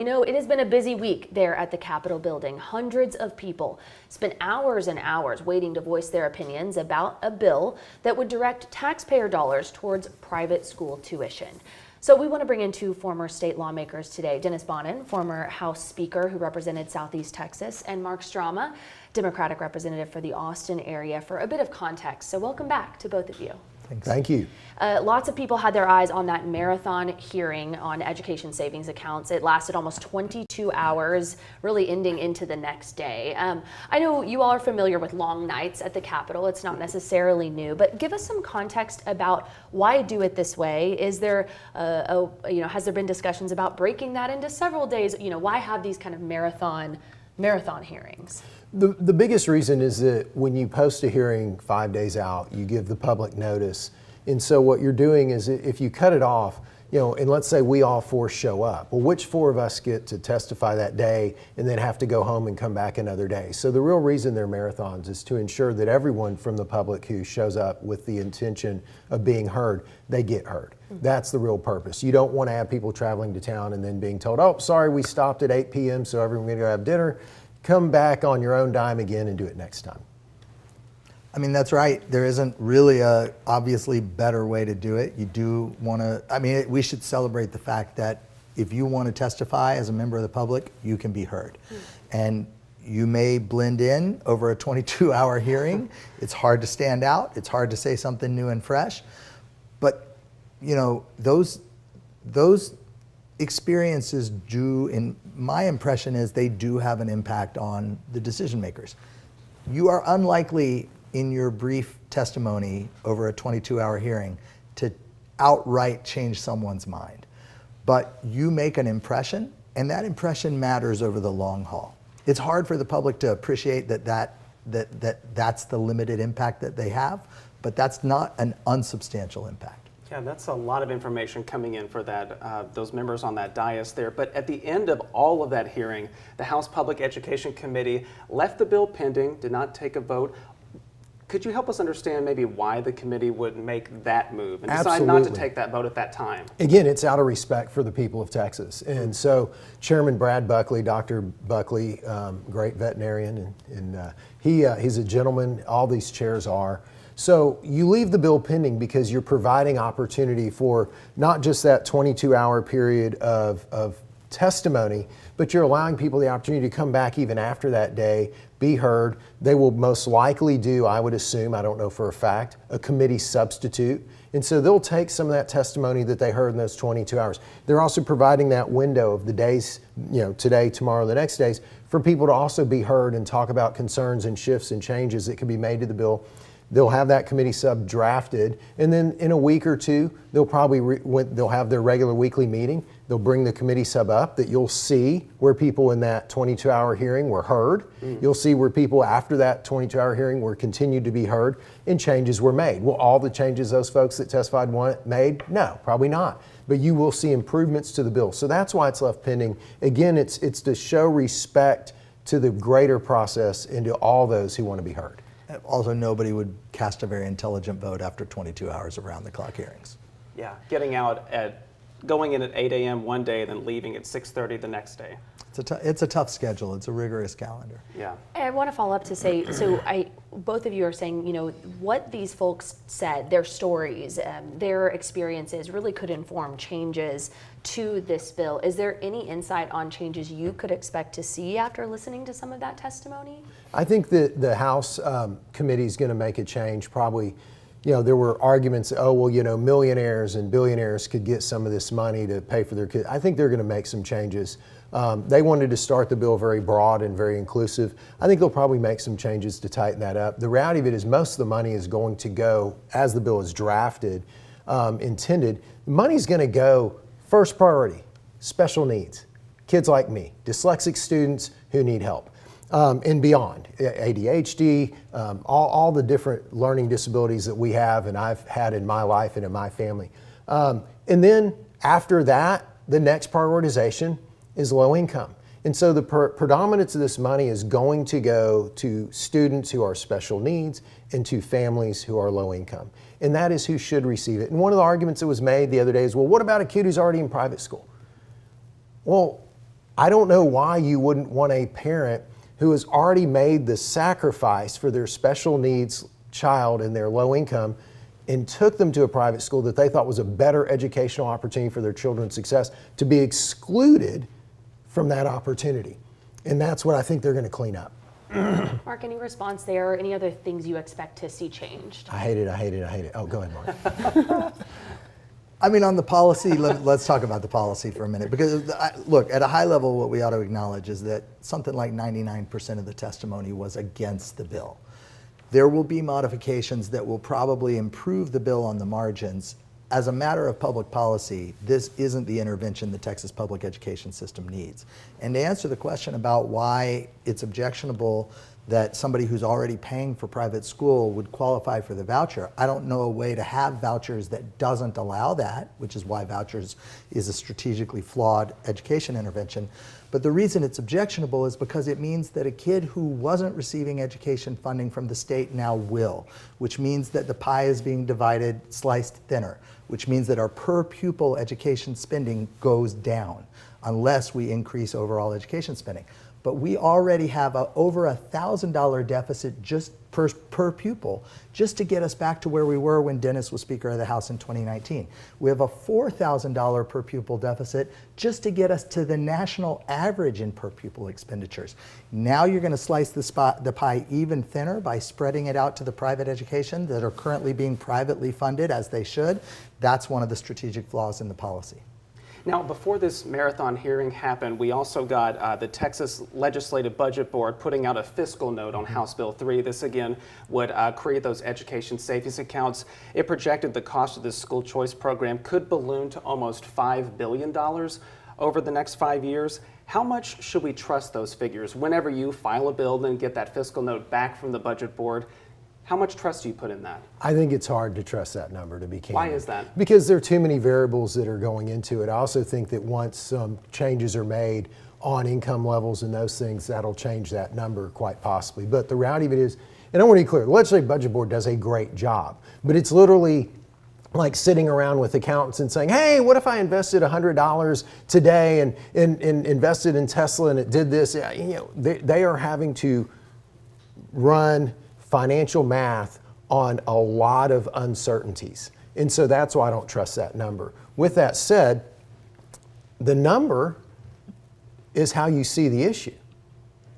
You know, it has been a busy week there at the Capitol building. Hundreds of people spent hours and hours waiting to voice their opinions about a bill that would direct taxpayer dollars towards private school tuition. So we want to bring in two former state lawmakers today, Dennis Bonnen, former House Speaker who represented Southeast Texas, and Mark Strama, Democratic representative for the Austin area, for a bit of context. So welcome back to both of you. Thanks. Thank you. Lots of people had their eyes on that marathon hearing on education savings accounts. It lasted almost 22 hours, really ending into the next day. I know you all are familiar with long nights at the Capitol. It's not necessarily new, but give us some context about why do it this way. Is there, has there been discussions about breaking that into several days? You know, why have these kind of marathon hearings? The biggest reason is that when you post a hearing 5 days out, you give the public notice. And so what you're doing is if you cut it off, and let's say we all four show up, well, which four of us get to testify that day and then have to go home and come back another day? So the real reason they're marathons is to ensure that everyone from the public who shows up with the intention of being heard, they get heard. That's the real purpose. You don't want to have people traveling to town and then being told, oh, sorry, we stopped at 8 p.m. so everyone's going to go have dinner. Come back on your own dime again and do it next time. I mean, that's right. There isn't really a obviously better way to do it. You do want to, we should celebrate the fact that if you want to testify as a member of the public, you can be heard. And you may blend in over a 22-hour hearing. It's hard to stand out. It's hard to say something new and fresh. But, those experiences do, in my impression is they do have an impact on the decision makers. You are unlikely in your brief testimony over a 22-hour hearing to outright change someone's mind. But you make an impression, and that impression matters over the long haul. It's hard for the public to appreciate that's the limited impact that they have, but that's not an unsubstantial impact. Yeah, that's a lot of information coming in for that those members on that dais there. But at the end of all of that hearing, the House Public Education Committee left the bill pending, did not take a vote. Could you help us understand maybe why the committee would make that move and decide not to take that vote at that time? Again, it's out of respect for the people of Texas. And so Chairman Brad Buckley, Dr. Buckley, great veterinarian, and he's a gentleman, all these chairs are. So you leave the bill pending because you're providing opportunity for not just that 22-hour period of testimony, but you're allowing people the opportunity to come back even after that day, be heard. They will most likely do, I would assume, I don't know for a fact, a committee substitute. And so they'll take some of that testimony that they heard in those 22 hours. They're also providing that window of the days, today, tomorrow, the next days, for people to also be heard and talk about concerns and shifts and changes that can be made to the bill. They'll have that committee sub drafted, and then in a week or two, they'll probably they'll have their regular weekly meeting. They'll bring the committee sub up that you'll see where people in that 22-hour hearing were heard. You'll see where people after that 22-hour hearing were continued to be heard and changes were made. Will all the changes those folks that testified want made? No, probably not. But you will see improvements to the bill. So that's why it's left pending. Again, it's to show respect to the greater process and to all those who want to be heard. Also, nobody would cast a very intelligent vote after 22 hours of round-the-clock hearings. Yeah, going in at 8 a.m. one day, then leaving at 6:30 the next day. It's a tough schedule. It's a rigorous calendar. Yeah. I want to follow up to say, both of you are saying, what these folks said, their stories, their experiences really could inform changes to this bill. Is there any insight on changes you could expect to see after listening to some of that testimony? I think that the House committee is going to make a change probably. There were arguments, millionaires and billionaires could get some of this money to pay for their kids. I think they're going to make some changes. They wanted to start the bill very broad and very inclusive. I think they'll probably make some changes to tighten that up. The reality of it is most of the money is going to go, as the bill is drafted, intended, the money's going to go first priority, special needs, kids like me, dyslexic students who need help. And beyond, ADHD, all the different learning disabilities that we have and I've had in my life and in my family. And then after that, the next prioritization is low income. And so the predominance of this money is going to go to students who are special needs and to families who are low income. And that is who should receive it. And one of the arguments that was made the other day is, well, what about a kid who's already in private school? Well, I don't know why you wouldn't want a parent who has already made the sacrifice for their special needs child and their low income and took them to a private school that they thought was a better educational opportunity for their children's success to be excluded from that opportunity. And that's what I think they're going to clean up. Mark, any response there? Any other things you expect to see changed? I hate it. Oh, go ahead, Mark. I mean, on the policy, let's talk about the policy for a minute. Because, look, at a high level, what we ought to acknowledge is that something like 99% of the testimony was against the bill. There will be modifications that will probably improve the bill on the margins. As a matter of public policy, this isn't the intervention the Texas public education system needs. And to answer the question about why it's objectionable that somebody who's already paying for private school would qualify for the voucher, I don't know a way to have vouchers that doesn't allow that, which is why vouchers is a strategically flawed education intervention. But the reason it's objectionable is because it means that a kid who wasn't receiving education funding from the state now will, which means that the pie is being divided, sliced thinner, which means that our per pupil education spending goes down unless we increase overall education spending. But we already have over $1,000 deficit just per pupil, just to get us back to where we were when Dennis was Speaker of the House in 2019. We have a $4,000 per pupil deficit just to get us to the national average in per pupil expenditures. Now you're going to slice the pie even thinner by spreading it out to the private education that are currently being privately funded as they should. That's one of the strategic flaws in the policy. Now, before this marathon hearing happened, we also got the Texas Legislative Budget Board putting out a fiscal note on House Bill 3. This, again, would create those education savings accounts. It projected the cost of this school choice program could balloon to almost $5 billion over the next 5 years. How much should we trust those figures? Whenever you file a bill and get that fiscal note back from the Budget Board, how much trust do you put in that? I think it's hard to trust that number, to be candid. Why is that? Because there are too many variables that are going into it. I also think that once some changes are made on income levels and those things, that'll change that number quite possibly. But the reality of it is, and I want to be clear, the Legislative Budget Board does a great job, but it's literally like sitting around with accountants and saying, hey, what if I invested $100 today and invested in Tesla and it did this? They are having to run financial math on a lot of uncertainties. And so that's why I don't trust that number. With that said, the number is how you see the issue.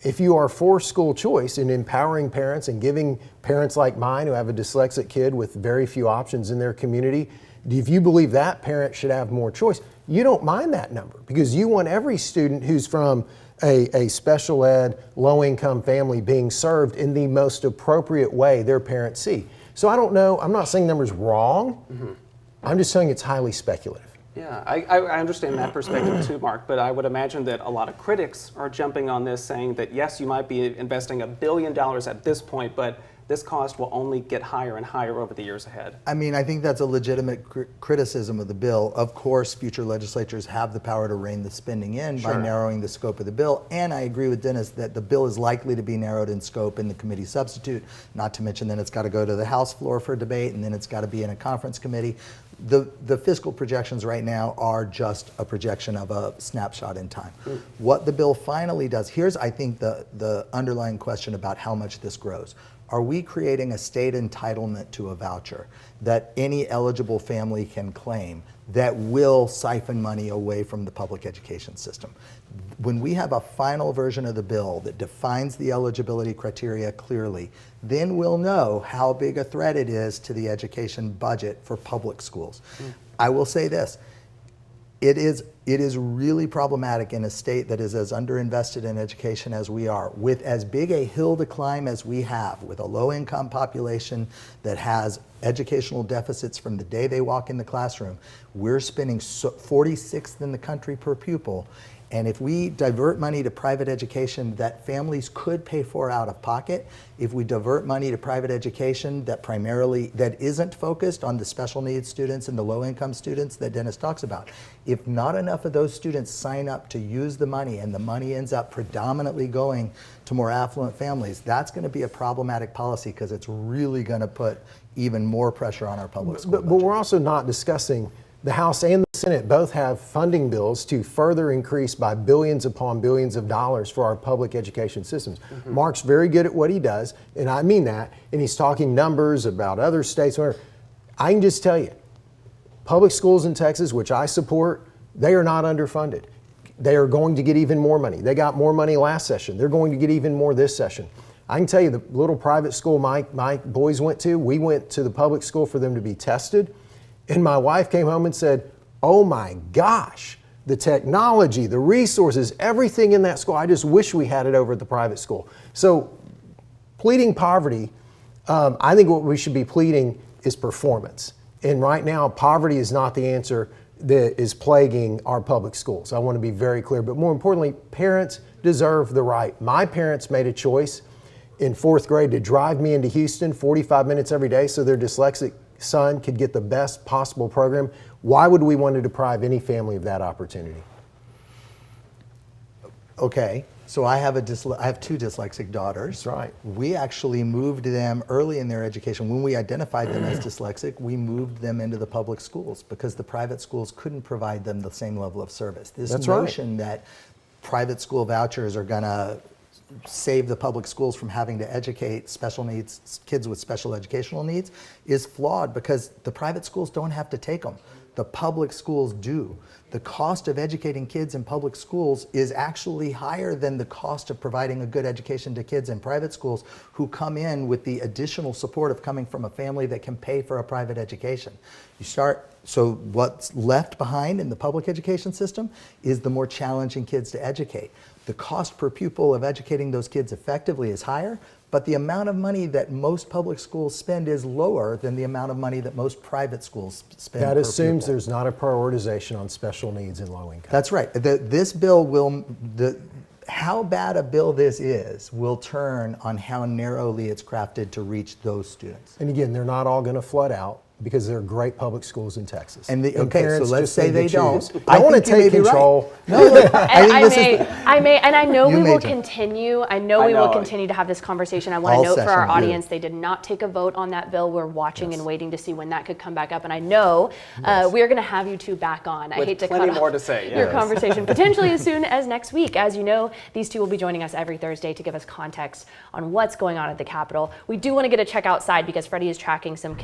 If you are for school choice and empowering parents and giving parents like mine who have a dyslexic kid with very few options in their community, if you believe that parent should have more choice, you don't mind that number because you want every student who's from a special ed, low-income family being served in the most appropriate way their parents see. So I don't know, I'm not saying the number's wrong, I'm just saying it's highly speculative. Yeah, I understand that perspective too, Mark, but I would imagine that a lot of critics are jumping on this saying that yes, you might be investing $1 billion at this point, but this cost will only get higher and higher over the years ahead. I mean, I think that's a legitimate criticism of the bill. Of course, future legislatures have the power to rein the spending in by narrowing the scope of the bill. And I agree with Dennis that the bill is likely to be narrowed in scope in the committee substitute, not to mention then it's got to go to the House floor for debate and then it's got to be in a conference committee. The fiscal projections right now are just a projection of a snapshot in time. What the bill finally does, here's I think the underlying question about how much this grows. Are we creating a state entitlement to a voucher that any eligible family can claim that will siphon money away from the public education system? When we have a final version of the bill that defines the eligibility criteria clearly, then we'll know how big a threat it is to the education budget for public schools. I will say this. It is really problematic in a state that is as underinvested in education as we are, with as big a hill to climb as we have, with a low-income population that has educational deficits from the day they walk in the classroom. We're spending 46th in the country per pupil. And if we divert money to private education that families could pay for out of pocket, if we divert money to private education that isn't focused on the special needs students and the low income students that Dennis talks about, if not enough of those students sign up to use the money and the money ends up predominantly going to more affluent families, that's going to be a problematic policy because it's really going to put even more pressure on our public school budget. But we're also not discussing the House and the Senate both have funding bills to further increase by billions upon billions of dollars for our public education systems. Mark's very good at what he does, and I mean that, and he's talking numbers about other states. I can just tell you, public schools in Texas, which I support, they are not underfunded. They are going to get even more money. They got more money last session. They're going to get even more this session. I can tell you, the little private school my boys went to, we went to the public school for them to be tested. And my wife came home and said, oh my gosh, the technology, the resources, everything in that school, I just wish we had it over at the private school. So pleading poverty, I think what we should be pleading is performance. And right now, poverty is not the answer that is plaguing our public schools. I want to be very clear. But more importantly, parents deserve the right. My parents made a choice in 4th grade to drive me into Houston 45 minutes every day so their dyslexic son could get the best possible program. Why would we want to deprive any family of that opportunity? Okay, so I have two dyslexic daughters. That's right. We actually moved them early in their education. When we identified them as dyslexic, we moved them into the public schools because the private schools couldn't provide them the same level of service. This That's right. notion that private school vouchers are going to save the public schools from having to educate special needs kids with special educational needs is flawed because the private schools don't have to take them. The public schools do. The cost of educating kids in public schools is actually higher than the cost of providing a good education to kids in private schools who come in with the additional support of coming from a family that can pay for a private education. So what's left behind in the public education system is the more challenging kids to educate. The cost per pupil of educating those kids effectively is higher, but the amount of money that most public schools spend is lower than the amount of money that most private schools spend. That per assumes pupil. there's not a prioritization on special needs and low income. That's right. This bill will, how bad a bill this is will turn on how narrowly it's crafted to reach those students. And again, they're not all going to flood out because there are great public schools in Texas. Okay, so parents let's just say need to they don't. choose. I want to think you may take be right. control. No, look, And I know You we may will do. continue. I know we will continue to have this conversation. I want All to note for our session, audience, they did not take a vote on that bill. We're watching and waiting to see when that could come back up. And I know we are going to have you two back on. I With hate to plenty cut more off to say, your yes. conversation potentially as soon as next week. As you know, these two will be joining us every Thursday to give us context on what's going on at the Capitol. We do want to get a check outside because Freddie is tracking some